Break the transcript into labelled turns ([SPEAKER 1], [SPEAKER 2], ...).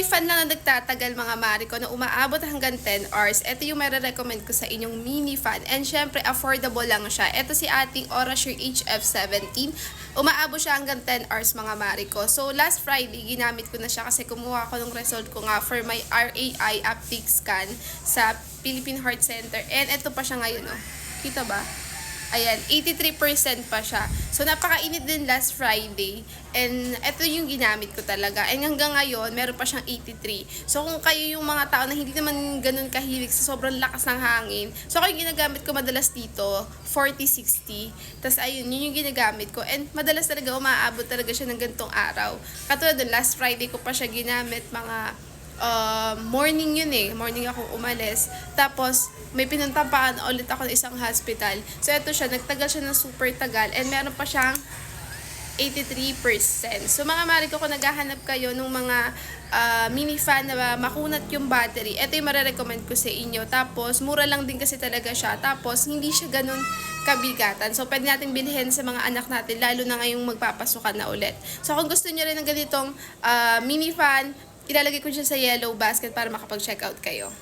[SPEAKER 1] mini fan lang na nagtatagal mga mari ko na umaabot hanggang 10 hours. Ito yung recommend ko sa inyong mini fan. And syempre, affordable lang siya. Ito si ating Orasure HF17. Umaabot siya hanggang 10 hours mga mari ko. So, last Friday, ginamit ko na siya kasi kumuha ko ng result ko nga for my RAI uptake scan sa Philippine Heart Center. And ito pa siya ngayon, oh. Kita ba? Ayan, 83% pa siya. So, napakainit din last Friday. And ito yung ginamit ko talaga. And hanggang ngayon, meron pa siyang 83. So, kung kayo yung mga tao na hindi naman ganun kahilig sa sobrang lakas ng hangin, so ako yung ginagamit ko madalas dito, 40-60. Tapos, ayun, yun yung ginagamit ko. And madalas talaga, umaabot talaga siya ng ganitong araw. Katulad dun, last Friday ko pa siya ginamit, mga morning yun eh. Morning ako umalis. Tapos, may pinuntampaan ulit ako ng isang hospital. So, ito siya. Nagtagal siya ng super tagal. And meron pa siyang 83%. So, mga mari ko, kung naghahanap kayo ng mga mini fan na makunat yung battery, ito yung marirecommend ko sa inyo. Tapos, mura lang din kasi talaga siya. Tapos, hindi siya ganun kabigatan. So, pwede natin bilhin sa mga anak natin, lalo na ngayong magpapasukan na ulit. So, kung gusto nyo rin ng ganitong mini fan, ilalagay ko siya sa yellow basket para makapag-check out kayo.